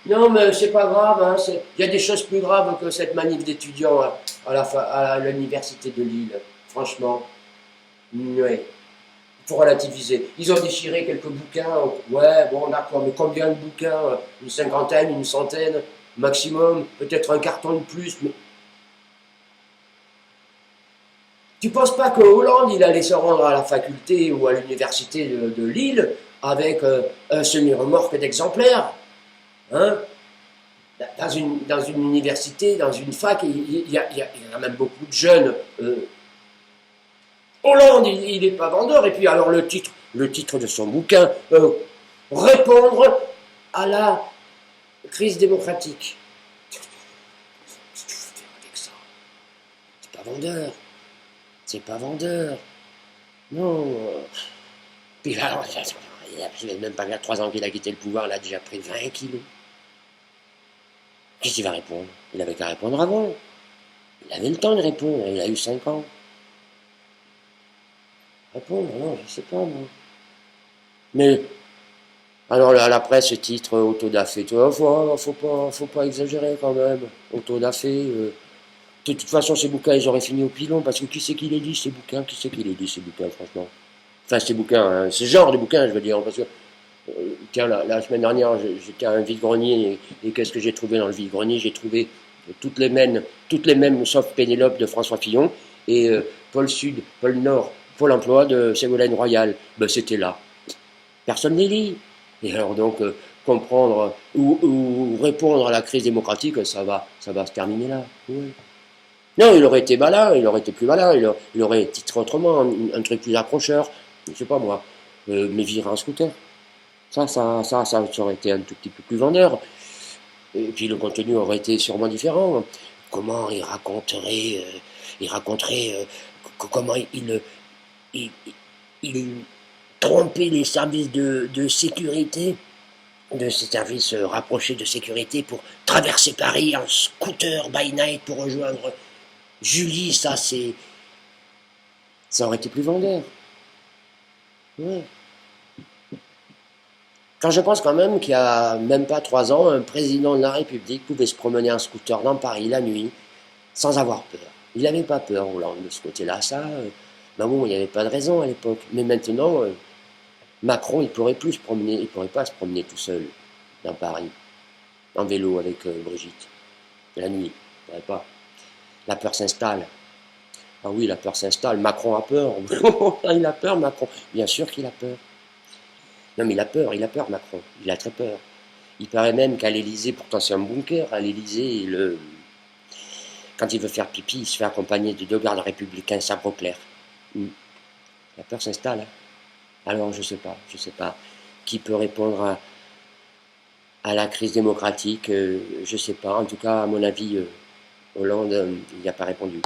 Non, mais c'est pas grave, hein, il y a des choses plus graves que cette manif d'étudiants à l'université de Lille. Franchement, ouais, il faut relativiser. Ils ont déchiré quelques bouquins, ouais, bon, d'accord, mais combien de bouquins? Une cinquantaine, une centaine, maximum, peut-être un carton de plus, mais tu penses pas que Hollande, il allait se rendre à la faculté ou à l'université de Lille avec un semi-remorque d'exemplaires, hein? Dans une université, dans une fac, il y a même beaucoup de jeunes. Hollande, il n'est pas vendeur. Et puis alors le titre de son bouquin, répondre à la crise démocratique. Qu'est-ce que tu veux faire avec ça? C'est pas vendeur. C'est pas vendeur. Non. Puis là, il n'a même pas 3 ans qu'il a quitté le pouvoir, il a déjà pris 20 kilos. Qu'est-ce qu'il va répondre? Il avait qu'à répondre avant. Il avait le temps de répondre, il a eu 5 ans. Répondre, non, je sais pas, moi. Mais, alors là, la presse titre autodafé, tu vois, faut pas exagérer quand même. Autodafé. De toute façon, ces bouquins, ils auraient fini au pilon, parce que qui c'est qui les lit, ces bouquins? Qui c'est qui les lit, ces bouquins, franchement? Enfin, ces bouquins, hein, ce genre de bouquins, je veux dire, parce que, tiens, la semaine dernière, j'étais à un vide-grenier, et qu'est-ce que j'ai trouvé dans le vide-grenier? J'ai trouvé toutes les mêmes, sauf Pénélope de François Fillon, et Pôle Sud, Pôle Nord, Pôle Emploi de Ségolène Royal. Ben, c'était là. Personne ne les lit. Et alors donc, comprendre ou répondre à la crise démocratique, ça va se terminer là. Oui. Non, il aurait été malin, il aurait été plus malin, il aurait titré autrement, un truc plus accrocheur, je sais pas moi, mais virer un scooter. Ça aurait été un tout petit peu plus vendeur. Et puis le contenu aurait été sûrement différent. Comment il raconterait comment il, il trompait les services de sécurité, de ces services rapprochés de sécurité pour traverser Paris en scooter by night pour rejoindre Julie. Ça aurait été plus vendeur. Ouais. Quand je pense quand même qu'il y a même pas 3 ans, un président de la République pouvait se promener en scooter dans Paris la nuit sans avoir peur. Il n'avait pas peur, Hollande, de ce côté-là. Ben bon, il n'y avait pas de raison à l'époque. Mais maintenant, Macron, il pourrait plus se promener, il pourrait pas se promener tout seul dans Paris, en vélo avec Brigitte, la nuit. Il pourrait pas. La peur s'installe. Ah oui, la peur s'installe. Macron a peur. Il a peur, Macron. Bien sûr qu'il a peur. Non, mais il a peur, Macron. Il a très peur. Il paraît même qu'à l'Élysée, pourtant c'est un bunker, à l'Élysée, quand il veut faire pipi, il se fait accompagner de 2 gardes républicains sabre clair. La peur s'installe. Hein. Alors, je sais pas qui peut répondre à la crise démocratique, je sais pas. En tout cas, à mon avis, Hollande, il n'y a pas répondu.